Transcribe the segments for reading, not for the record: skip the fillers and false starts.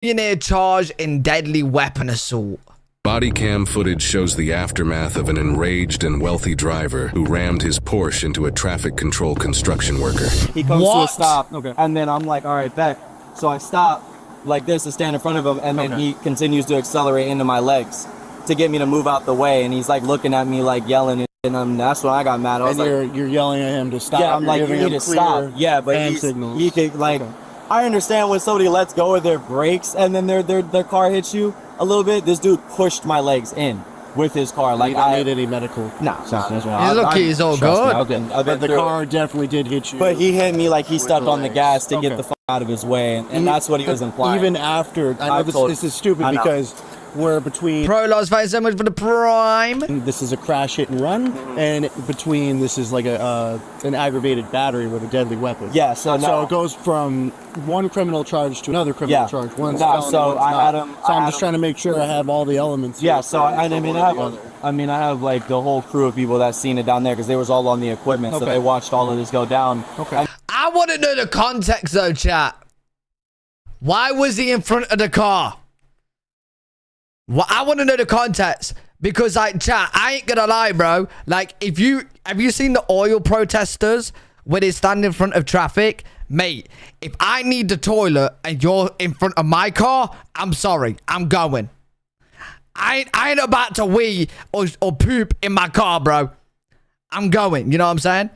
Millionaire charged in deadly weapon assault. Body cam footage shows the aftermath of an enraged and wealthy driver who rammed his Porsche into a traffic control construction worker. He comes to a stop, and then I'm like, all right, back. So I stop like this to stand in front of him, and then he continues to accelerate into my legs to get me to move out the way, and he's like looking at me like yelling, and that's when I got mad. I was and you're yelling at him to stop. Yeah, I'm like, you need to stop. Yeah, but he could like. I understand when somebody lets go of their brakes and then their car hits you a little bit. This dude pushed my legs in with his car. Like, I don't need any medical. No. He's lucky he's all good. But the car definitely did hit you. But he hit me like he stepped on the gas to get the fuck out of his way, and that's what he was implying. Even after, I know this is stupid because we're between. Prologs, thanks so much for the prime. This is a crash hit and run, and between this is like an aggravated battery with a deadly weapon. Yeah, so it goes from one criminal charge to another criminal charge. One's felony, so one's I not. had him. So I'm just trying to make sure I have all the elements. Yeah, so I have like the whole crew of people that seen it down there because they was all on the equipment, so they watched all of this go down. Okay. I want to know the context though, chat. Why was he in front of the car? Well, I want to know the context because, like, chat, I ain't gonna lie, bro. Like, have you seen the oil protesters where they stand in front of traffic? Mate, if I need the toilet and you're in front of my car, I'm sorry, I'm going. I ain't about to wee or poop in my car, bro. I'm going. You know what I'm saying?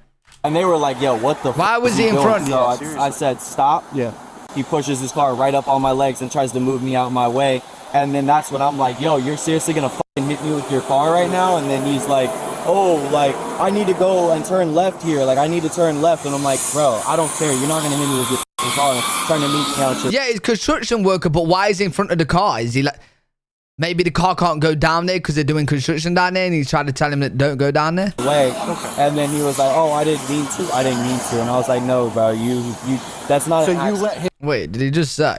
And they were like, yo, what the Why was he in front? So I said, stop. Yeah. He pushes his car right up on my legs and tries to move me out my way. And then that's when I'm like, yo, you're seriously gonna fucking hit me with your car right now? And then he's like, oh, like, I need to go and turn left here. Like, I need to turn left. And I'm like, bro, I don't care. You're not gonna hit me with your car trying to meet me out. Yeah, he's a construction worker, but why is he in front of the car? Is he like, maybe the car can't go down there because they're doing construction down there and he's trying to tell him that don't go down there? And then he was like, oh, I didn't mean to. And I was like, no, bro, you that's not. So you let him. Wait, did he just say?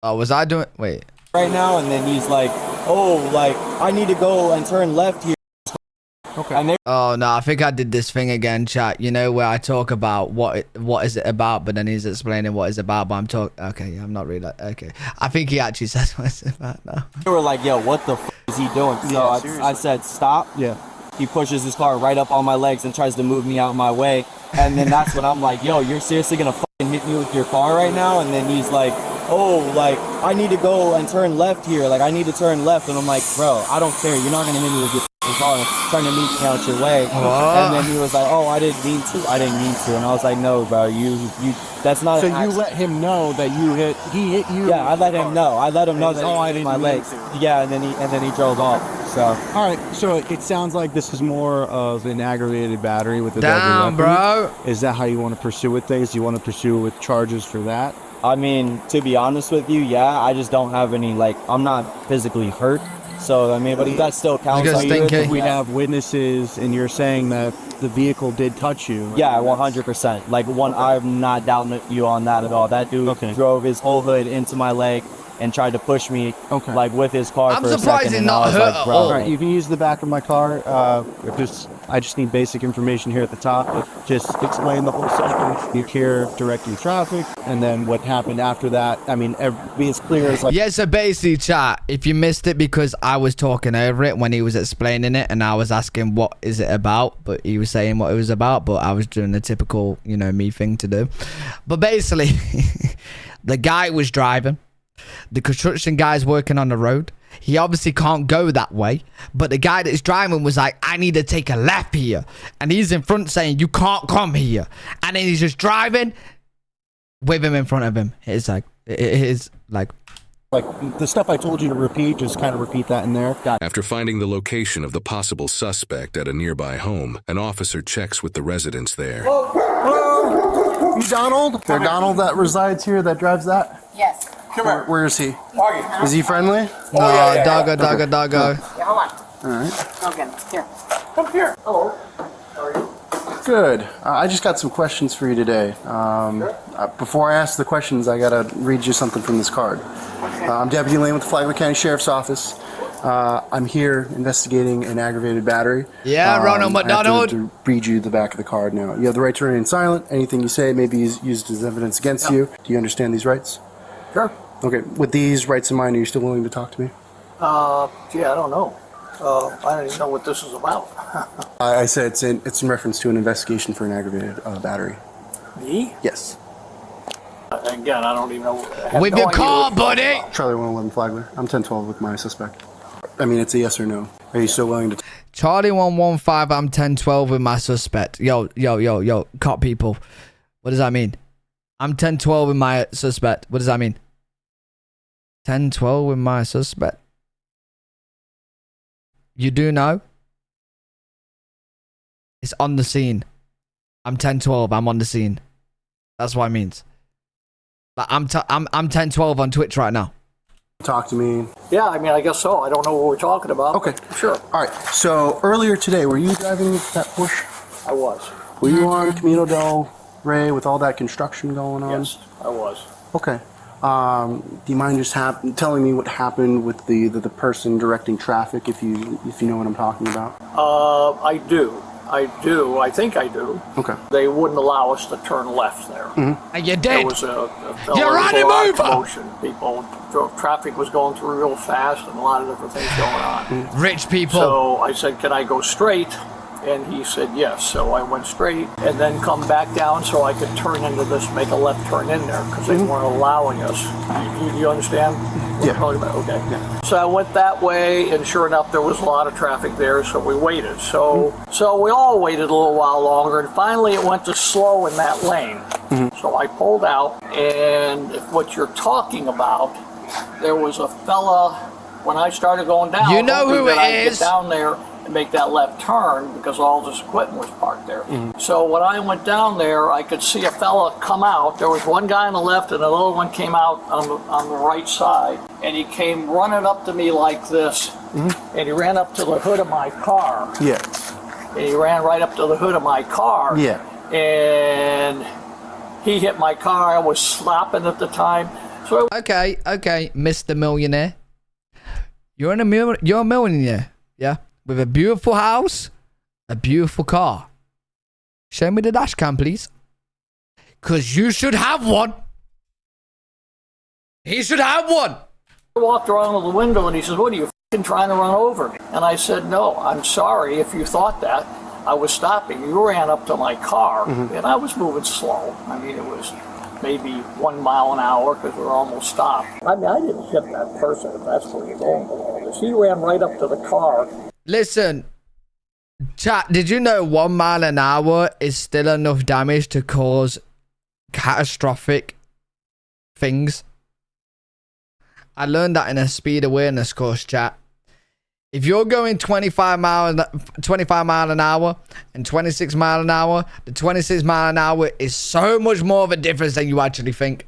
Oh, was I doing? Wait. Right now, and then he's like, oh, like, I need to go and turn left here. Okay. And Oh, no, I think I did this thing again, chat. You know, where I talk about what is it about, but then he's explaining what it's about, but I'm talking. Okay, yeah, I'm not really. Okay. I think he actually says what it's about now. they were like, yo, what the f is he doing? So I said, stop. Yeah. He pushes his car right up on my legs and tries to move me out my way. And then that's when I'm like, yo, you're seriously gonna fucking hit me with your car right now? And then he's like, oh, like, I need to go and turn left here. Like, I need to turn left. And I'm like, bro, I don't care. You're not gonna hit me with your car trying to meet me out your way. And then he was like, oh, I didn't mean to. And I was like, no, bro, you that's not. So you let him know that he hit you. Yeah, I let him know. I let him know that I didn't my legs. Yeah, and then he drove off. So all right, so it sounds like this is more of an aggravated battery with a Damn, deadly weapon. bro. Is that how you want to pursue with things? Do you want to pursue with charges for that? I mean, to be honest with you, yeah, I just don't have any, like, I'm not physically hurt. So, I mean, but that still counts. If we have witnesses and you're saying that the vehicle did touch you. Yeah, 100%. Like, I'm not doubting you on that at all. That dude drove his whole hood into my leg and tried to push me, like, with his car for a second. I'm surprised he's not hurt at all. All right, you can use the back of my car. I just need basic information here at the top. Just explain the whole situation. You here directing traffic, and then what happened after that. I mean, be as clear as like. Yeah, so basically, chat, if you missed it because I was talking over it when he was explaining it, and I was asking what is it about, but he was saying what it was about, but I was doing the typical, you know, me thing to do. But basically, the guy was driving. The construction guy's working on the road. He obviously can't go that way, but the guy that's driving was like, I need to take a left here, and he's in front saying you can't come here, and then he's just driving with him in front of him. It's like like the stuff I told you to repeat, just kind of repeat that in there. After finding the location of the possible suspect at a nearby home, an officer checks with the residents there. Hello? You Donald? They're Donald that resides here, that drives that? Yes. Come here. Where is he? Is he friendly? No, doggo. Yeah, hold on. All right. Go again. Here. Come here. Hello. How are you? Good. I just got some questions for you today. Before I ask the questions, I gotta read you something from this card. Okay. I'm Deputy Lane with the Flagler County Sheriff's Office. I'm here investigating an aggravated battery. Yeah, Ronald McDonald. I have to read you the back of the card now. You have the right to remain silent. Anything you say may be used as evidence against you. Do you understand these rights? Sure. Okay, with these rights in mind, are you still willing to talk to me? Yeah, I don't know. I don't even know what this is about. I said it's in reference to an investigation for an aggravated battery. Me? Yes. Again, I don't even know. I have With no your idea car, what you're talking buddy. about. Charlie 111 Flagler. I'm 1012 with my suspect. I mean, it's a yes or no. Are you still willing to... Charlie 115, I'm 1012 with my suspect. Yo, cop people. What does that mean? I'm 1012 with my suspect. What does that mean? 1012 with my suspect. You do know? It's on the scene. I'm 1012. I'm on the scene. That's what it means. Like I'm 1012 on Twitch right now. talk to me? Yeah, I mean, I guess so. I don't know what we're talking about. Okay. Sure. All right. So earlier today, were you driving that Porsche? I was. Were you on Camino del Rey with all that construction going on? Yes, I was. Okay. Do you mind just telling me what happened with the person directing traffic, if you know what I'm talking about? I do. I think I do. Okay. They wouldn't allow us to turn left there. Mm-hmm. And you There did. was a You're running over. commotion. Traffic was going through real fast, and a lot of different things going on. Rich people. So I said, "Can I go straight?" And he said yes. So I went straight and then come back down so I could turn into this, make a left turn in there, because they weren't allowing us. You understand what Yeah. I'm talking about? Okay. Yeah. So I went that way, and sure enough, there was a lot of traffic there, so we waited. So we all waited a little while longer, and finally it went to slow in that lane. So I pulled out, and what you're talking about, there was a fella, when I started going down, You know hoping who that it I'd is. get down there and make that left turn because all this equipment was parked there. So when I went down there, I could see a fella come out. There was one guy on the left and another one came out on the right side, and he came running up to me like this, and he ran up to the hood of my car. Yeah. And he ran right up to the hood of my car. Yeah. And he hit my car. I was stopping at the time. So Okay, Mr. Millionaire. You're a millionaire, yeah? With a beautiful house, a beautiful car. Show me the dash cam, please. Because you should have one. He should have one. I walked around to the window and he says, "What are you f***ing trying to run over me?" And I said, "No, I'm sorry if you thought that. I was stopping. You ran up to my car and I was moving slow. I mean, it was maybe 1 mile an hour because we were almost stopped. I mean, I didn't hit that person, if that's where you're going with all this. He ran right up to the car." Listen, chat, did you know 1 mile an hour is still enough damage to cause catastrophic things? I learned that in a speed awareness course, chat. If you're going 25 mile an hour and 26 mile an hour, the 26 mile an hour is so much more of a difference than you actually think.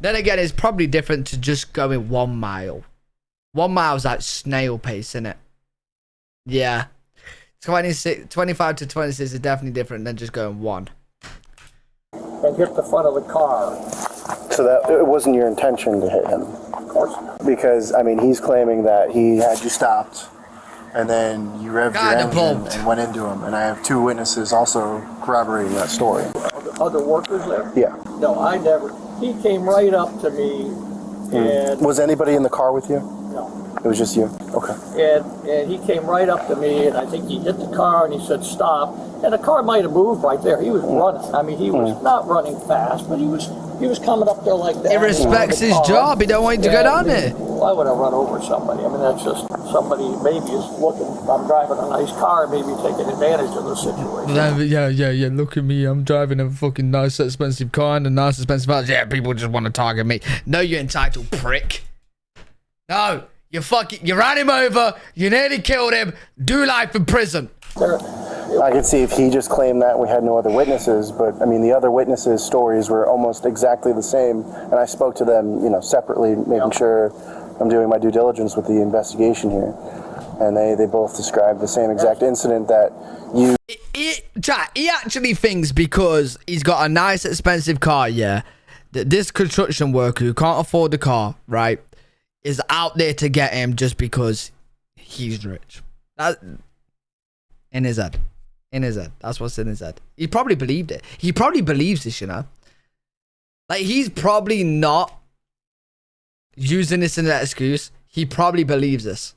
Then again, it's probably different to just going 1 mile. 1 mile is like snail pace, isn't it? Yeah. 25 to 26 is definitely different than just going 1. And hit the front of the car. So that it wasn't your intention to hit him? Of course not. Because, I mean, he's claiming that he had you stopped, and then you revved your engine and went into him. And I have 2 witnesses also corroborating that story. Other workers there? Yeah. No, I never. He came right up to me and... Was anybody in the car with you? No. It was just you? Okay. And he came right up to me, and I think he hit the car, and he said, "Stop." And the car might have moved right there. He was running. I mean, he was not running fast, but he was coming up there like that. He respects his job. He don't want you to go down there. Why would I run over somebody? I mean, that's just somebody maybe is looking. I'm driving a nice car, maybe taking advantage of the situation. Yeah. Look at me. I'm driving a fucking nice, expensive car and a nice, expensive house. Yeah, people just want to target me. No, you entitled prick. No. You ran him over, you nearly killed him, do life in prison. I could see if he just claimed that we had no other witnesses, but I mean, the other witnesses' stories were almost exactly the same, and I spoke to them, separately, making sure I'm doing my due diligence with the investigation here. And they both described the same exact incident that you... He actually thinks because he's got a nice, expensive car, yeah, that this construction worker who can't afford the car, right, is out there to get him just because he's rich. That in his head. That's what's in his head. He probably believed it. He probably believes this, Like, he's probably not using this as an excuse, he probably believes this.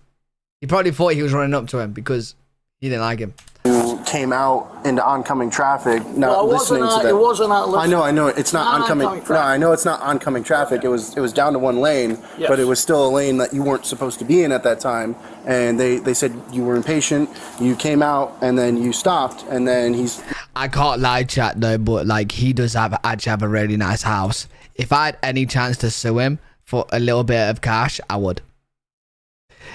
He probably thought he was running up to him because he didn't like him. You came out into oncoming traffic, not listening to that. It wasn't not listening. I know. It's not oncoming. No, I know it's not oncoming traffic. It was down to one lane, Yes. but it was still a lane that you weren't supposed to be in at that time. And they said you were impatient. You came out and then you stopped, and then he's. I can't lie, chat though, but like he does actually have a really nice house. If I had any chance to sue him for a little bit of cash, I would.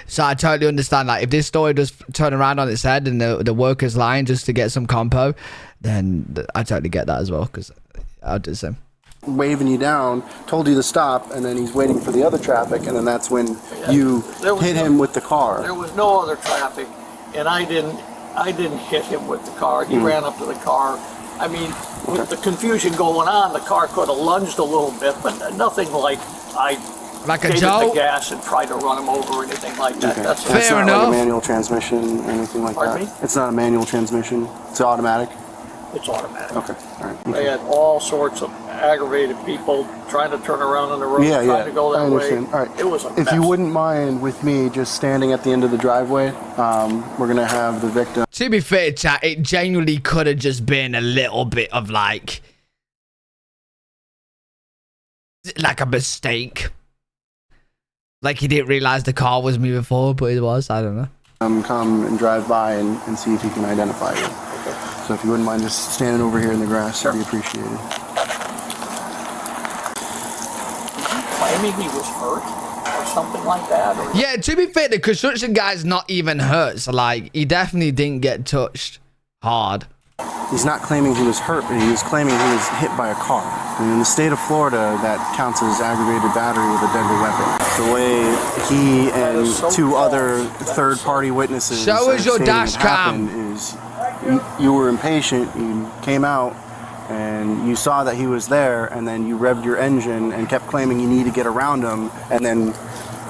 So I totally understand. Like if this story does turn around on its head and the worker's lying just to get some compo, then I totally get that as well, because I'll do the same. Waving you down, told you to stop, and then he's waiting for the other traffic, and then that's when you hit him with the car. There was no other traffic, and I didn't hit him with the car. He ran up to the car. I mean, with the confusion going on, the car could have lunged a little bit, but nothing like I Like a gave it Joe? the gas and tried to run him over or anything like that. Okay. That's It's Fair not enough. like a manual transmission or anything like Pardon that. me? It's not a manual transmission. It's automatic. It's automatic. Okay. All right. They had all sorts of aggravated people trying to turn around on the road, trying to go I that way. understand. All right. It was a If mess. you wouldn't mind with me just standing at the end of the driveway, we're gonna have the victim. To be fair, chat, it genuinely could have just been a little bit of like a mistake. Like he didn't realize the car was moving forward, but it was. I don't know. Come and drive by and see if he can identify you. So if you wouldn't mind just standing over here in the grass, that'd be appreciated. Claiming he was hurt or something like that. Or Yeah, to be fair, the construction guy's not even hurt. So like, he definitely didn't get touched hard. He's not claiming he was hurt, but he was claiming he was hit by a car. And in the state of Florida, that counts as aggravated battery with a deadly weapon. The way he and two other third-party witnesses Show us your stating dash it cam. happened is you were impatient, you came out, and you saw that he was there, and then you revved your engine and kept claiming you need to get around him, and then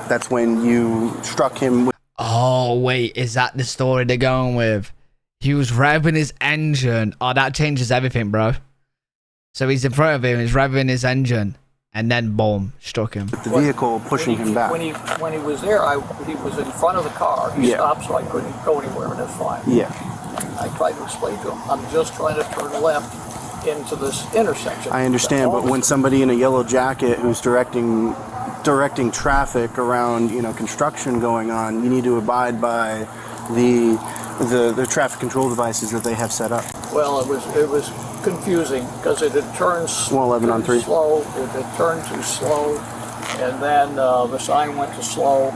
that's when you struck him with. Oh, wait, is that the story they're going with? He was revving his engine. Oh, that changes everything, bro. So he's in front of him, he's revving his engine, and then boom, struck him. The vehicle pushing him back. When he was there, he was in front of the car. He Yeah. stopped, so I couldn't go anywhere, and that's fine. Yeah. I tried to explain to him, I'm just trying to turn left into this intersection. I understand, but when somebody in a yellow jacket who's directing traffic around, construction going on, you need to abide by the traffic control devices that they have set up. Well, it was confusing because it had turned 111 on 3. slow. It had turned too slow, and then the sign went to slow,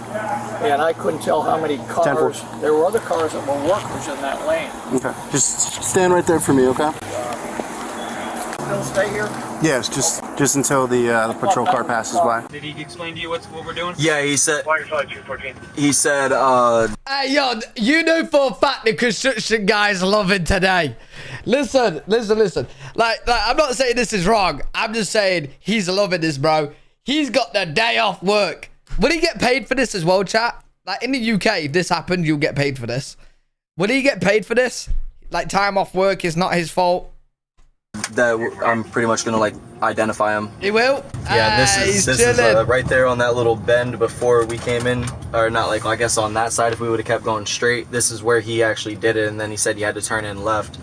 and I couldn't tell how many 10-4. cars. There were other cars that were workers in that lane. Okay. Just stand right there for me, okay? They'll stay here. Yes, just until the patrol car passes by. Did he explain to you what we're doing? Yeah, he said. He said, Hey, yo, you know for a fact the construction guy's loving today. Listen. Like, I'm not saying this is wrong. I'm just saying he's loving this, bro. He's got the day off work. Would he get paid for this as well, chat? Like, in the UK, if this happened, you'll get paid for this. Would he get paid for this? Like, time off work is not his fault. that I'm pretty much gonna identify him. He will? Yeah, this is chilling. right there on that little bend before we came in, or not I guess on that side if we would have kept going straight. This is where he actually did it, and then he said he had to turn in left.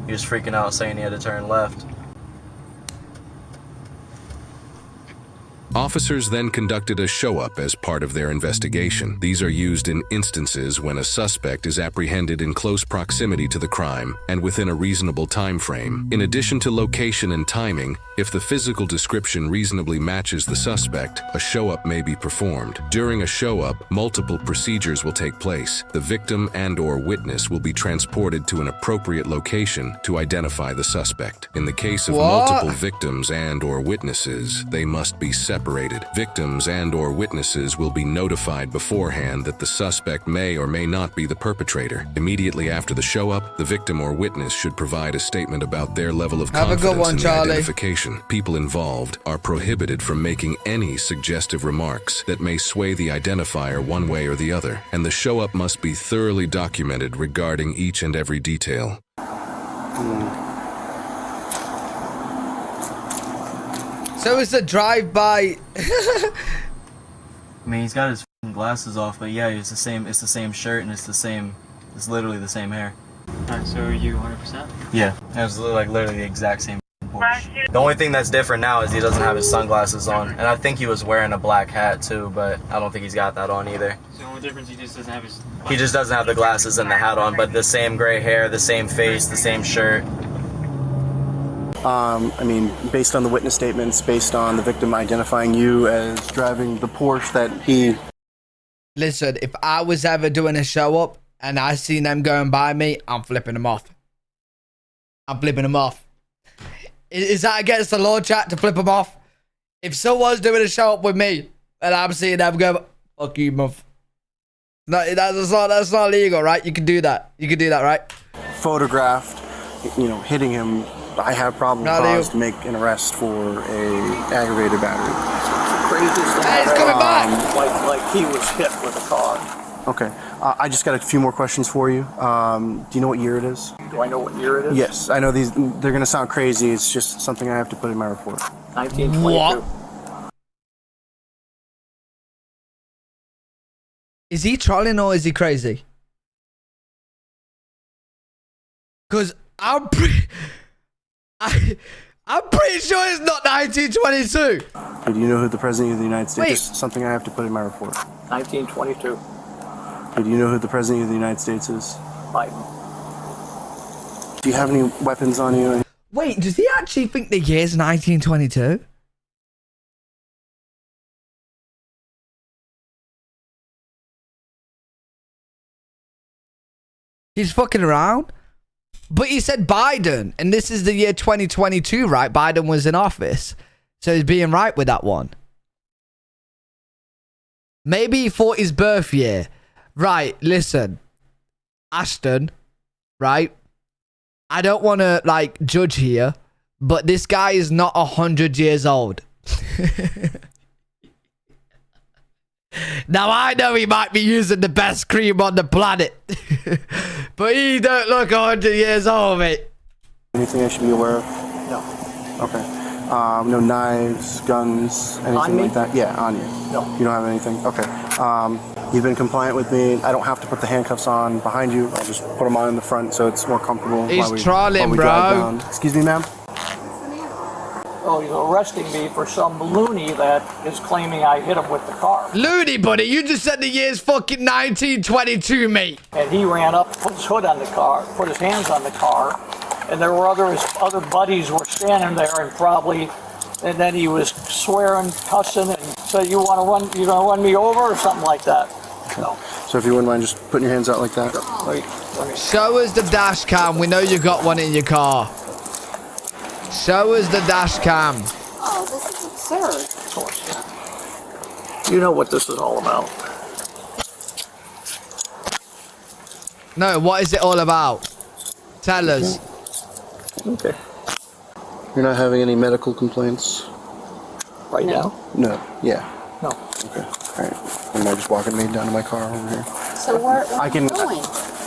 He was freaking out saying he had to turn left. Officers then conducted a show-up as part of their investigation. These are used in instances when a suspect is apprehended in close proximity to the crime and within a reasonable time frame. In addition to location and timing, if the physical description reasonably matches the suspect, a show-up may be performed. During a show-up, multiple procedures will take place. The victim and/or witness will be transported to an appropriate location to identify the suspect. In the case of multiple victims and/or witnesses, they must be separated. Victims and/or witnesses will be notified beforehand that the suspect may or may not be the perpetrator. Immediately after the show-up, the victim or witness should provide a statement about their level of Have a good confidence one, in the Charlie. identification. People involved are prohibited from making any suggestive remarks that may sway the identifier one way or the other, and the show-up must be thoroughly documented regarding each and every detail. So it's a drive-by. I mean, he's got his glasses off, but yeah, it's the same shirt, and it's literally the same hair. Alright, so are you 100%? Yeah, it was like literally the exact same Porsche. The only thing that's different now is he doesn't have his sunglasses on, and I think he was wearing a black hat too, but I don't think he's got that on either. So the only difference, he just doesn't have his... He just doesn't have the glasses and the hat on, but the same gray hair, the same face, the same shirt. I mean, based on the witness statements, based on the victim identifying you as driving the Porsche that he... Listen, if I was ever doing a show up and I seen them going by me, I'm flipping them off. I'm flipping them off. Is that against the law, chat, to flip them off? If someone's doing a show up with me and I'm seeing them go, fuck you, muff. No, that's not legal, right? You can do that. You can do that, right? Photographed, you know, hitting him. I have probable cause to make an arrest for a aggravated battery. Craziest thing Hey, he's coming back! Like he was hit with a car. Okay, I just got a few more questions for you. Do you know what year it is? Do I know what year it is? Yes, I know they're gonna sound crazy. It's just something I have to put in my report. 1922. What? Is he trolling or is he crazy? Because I'm pretty sure it's not 1922. Do you know who the President of the United States Wait. is? Something I have to put in my report. 1922. Do you know who the President of the United States is? Biden. Do you have any weapons on you? Wait, does he actually think the year's 1922? He's fucking around. But he said Biden, and this is the year 2022, right? Biden was in office. So he's being right with that one. Maybe he thought his birth year. Right, listen. Ashton, right? I don't want to, like, judge here, but this guy is not 100 years old. Now, I know he might be using the best cream on the planet, but he don't look 100 years old, mate. Anything I should be aware of? No. Okay. No knives, guns, anything like that? Yeah, on you. No. You don't have anything? Okay. You've been compliant with me. I don't have to put the handcuffs on behind you. I'll just put them on in the front so it's more comfortable. He's while we trolling, drive bro. down. Excuse me, ma'am? Oh, he's arresting me for some loony that is claiming I hit him with the car. Looney, buddy, you just said the year's fucking 1922, mate. And he ran up, put his hood on the car, put his hands on the car, and there were his other buddies were standing there and then he was swearing, cussing, and said, you gonna run me over or something like that. No. So if you wouldn't mind just putting your hands out like that. Let me Show us the dash cam. We know you got one in your car. Show us the dash cam. Oh, this is absurd. Of course. You know what this is all about. No, what is it all about? Tell us. Okay. You're not having any medical complaints? Right now? No. Yeah. No. Okay. All right. Am I just walking me down to my car over here? So where I are can- you going?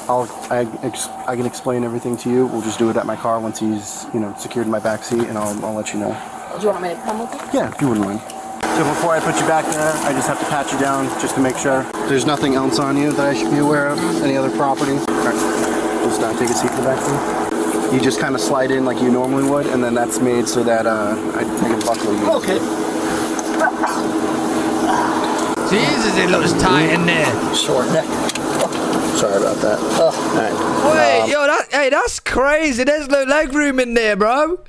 I can explain everything to you. We'll just do it at my car once he's, secured in my back seat, and I'll let you know. Do you want me to come with you? Yeah, if you wouldn't mind. So before I put you back there, I just have to pat you down just to make sure. There's nothing else on you that I should be aware of? Any other property? All right. Just take a seat in the back seat. You just kind of slide in like you normally would, and then that's made so that I can buckle you. Okay. Jesus, it looks tight in there. Short neck. Sorry about that. All right. Wait, yo, that's crazy. There's no leg room in there, bro.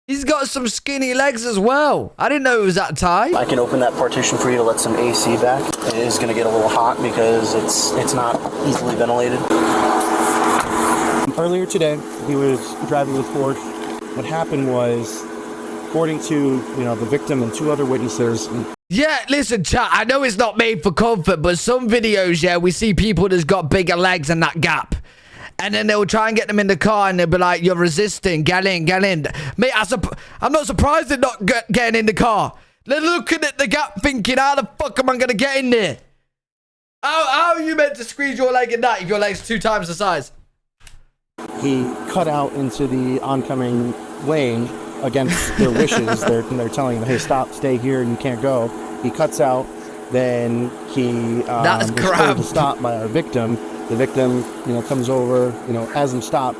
He's got some skinny legs as well. I didn't know it was that tight. I can open that partition for you to let some AC back. It is going to get a little hot because it's not easily ventilated. Earlier today, he was driving this Porsche. What happened was, according to the victim and two other witnesses. Yeah, listen, chat, I know it's not made for comfort, but some videos, yeah, we see people that's got bigger legs than that gap. And then they'll try and get them in the car and they'll be like, you're resisting, get in. Mate, I'm not surprised they're not getting in the car. They're looking at the gap thinking, how the fuck am I going to get in there? How are you meant to squeeze your leg in that if your leg's 2 times the size? He cut out into the oncoming lane against their wishes. They're telling him, hey, stop, stay here, you can't go. He cuts out, Then he That's was crap. told to stop by our victim. The victim, comes over, has him stop.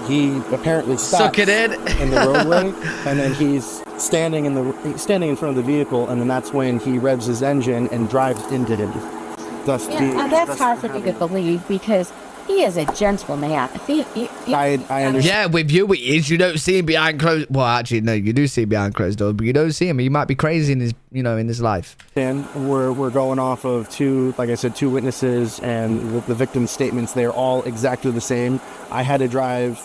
He apparently stops Suck it in. the roadway, and then he's standing in front of the vehicle, and then that's when he revs his engine and drives into him. That's hard for me to believe because he is a gentleman. I understand. Yeah, with you it is. You don't see him behind closed. Well, actually, no, you do see him behind closed doors, but you don't see him. He might be crazy in his, in his life. And we're going off of two witnesses, and the victim's statements. They're all exactly the same. I had to drive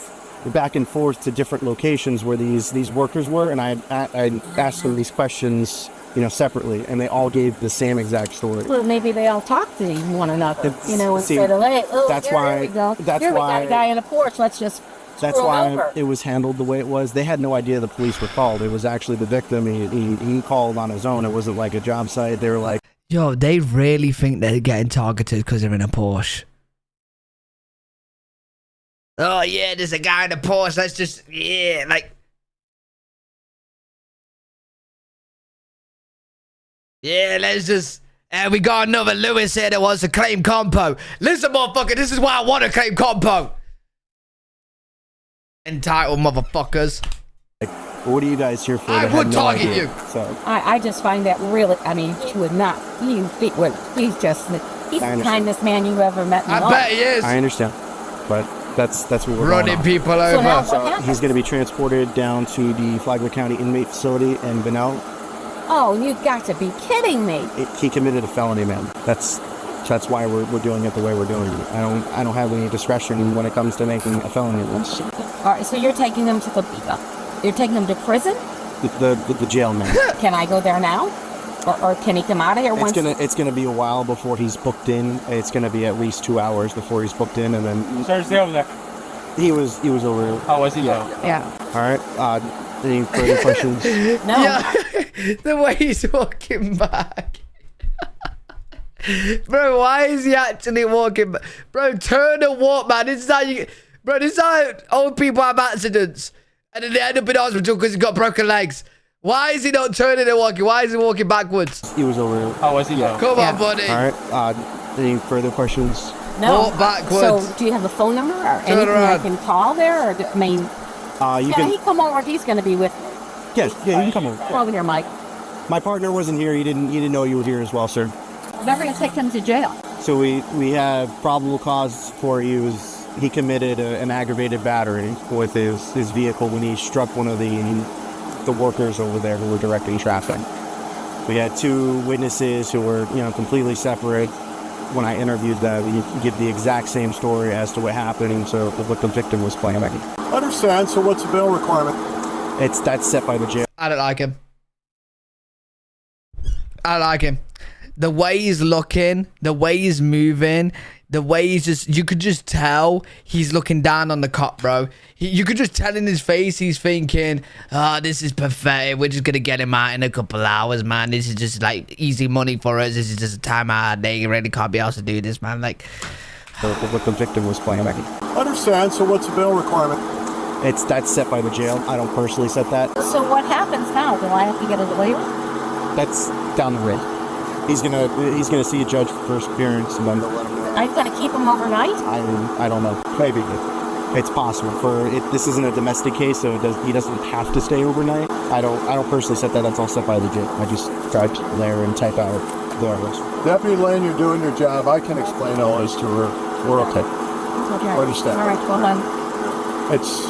back and forth to different locations where these workers were, and I asked them these questions, separately, and they all gave the same exact story. Well, maybe they all talk to one another, instead of, hey, that's why. we got a guy in a porch, let's just That's scroll why over. it was handled the way it was. They had no idea the police were called. It was actually the victim. He called on his own. It wasn't like a job site. They were like, Yo, they really think they're getting targeted because they're in a Porsche. Oh, yeah, there's a guy in a Porsche. Let's just, yeah, let's just, and we got another Lewis here that wants to claim compo. Listen, motherfucker, this is why I want to claim compo. Entitled motherfuckers. what are you guys here for? I They had would no target idea. you. So I just find that really, he would not, he's the kindest man you ever met in I life. bet he is. I understand, but that's what we're Running going on. people So over. now what happened? He's going to be transported down to the Flagler County inmate facility in Benel. Oh, you got to be kidding me. He committed a felony, man. That's why we're doing it the way we're doing it. I don't have any discretion when it comes to making a felony list. All right, so you're taking them to prison? The jail, man. Can I go there now? Or can he come out of here once? It's gonna be a while before he's booked in. It's gonna be at least 2 hours before he's booked in, and then Sir, stay over there. he was over. Oh, was he? Yeah. All right. Any further questions? No. Yeah, the way he's walking back. Bro, why is he actually walking back? Bro, turn and walk, man. This is how old people have accidents. And then they end up in hospital because he's got broken legs. Why is he not turning and walking? Why is he walking backwards? He was over. Oh, was he? Come on, buddy. All right. Any further questions? No. Walk backwards. So, do you have a phone number or anything around. I can call there? Or You can he can. come over? He's going to be with me. Yes. Yeah. You can come over. Come over here, Mike. My partner wasn't here. He didn't know you were here as well, sir. They're going to take him to jail. So we have probable cause for you. He committed an aggravated battery with his vehicle when he struck one of the workers over there who were directing traffic. We had two witnesses who were completely separate. When I interviewed them, you give the exact same story as to what happened, and so what the victim was claiming. Understand. So what's the bail requirement? That's set by the jail. I don't like him. I like him. The way he's looking, the way he's moving, the way he's just, you could just tell he's looking down on the cop, bro. You could just tell in his face he's thinking, oh, this is pathetic. We're just going to get him out in a couple hours, man. This is just like easy money for us. This is just a time out. They really can't be able to do this, man. Like, What the victim was claiming. Understand. So what's the bail requirement? That's set by the jail. I don't personally set that. So what happens now? Do I have to get a lawyer? That's down the road. He's gonna see a judge for first appearance, and then they'll let him know. Are you going to keep him overnight? I don't know. Maybe it's possible. This isn't a domestic case, so he doesn't have to stay overnight. I don't personally set that. That's all set by the jail. I just drive there and type out the arrest. Deputy Lane, you're doing your job. I can explain all this to her. We're okay. Okay. Understand. All right, well then. It's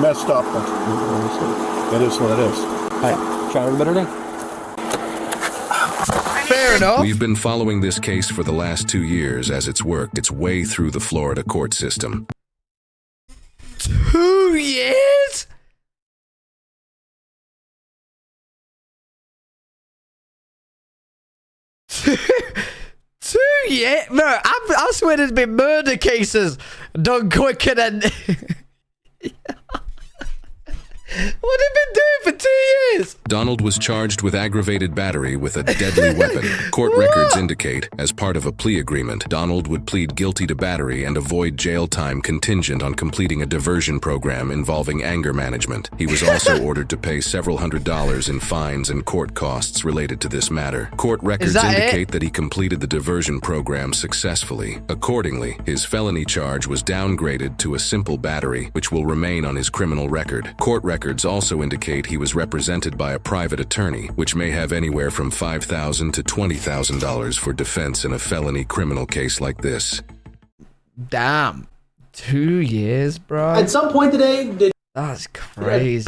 messed up, but it is what it is. All right. Try a better day. fair enough. We've been following this case for the last 2 years as it's worked its way through the Florida court system. 2 years? Two years? Bro, I swear there's been murder cases done quicker than... What have you been doing for 2 years? Donald was charged with aggravated battery with a deadly weapon. Court records indicate, as part of a plea agreement, Donald would plead guilty to battery and avoid jail time contingent on completing a diversion program involving anger management. He was also ordered to pay several $100s in fines and court costs related to this matter. Court records indicate that he completed the diversion program successfully. Accordingly, his felony charge was downgraded to a simple battery, which will remain on his criminal record. Court records also indicate he was represented by a private attorney, which may have anywhere from $5,000 to $20,000 for defense in a felony criminal case like this. Damn. 2 years, bro. At some point today, That's crazy.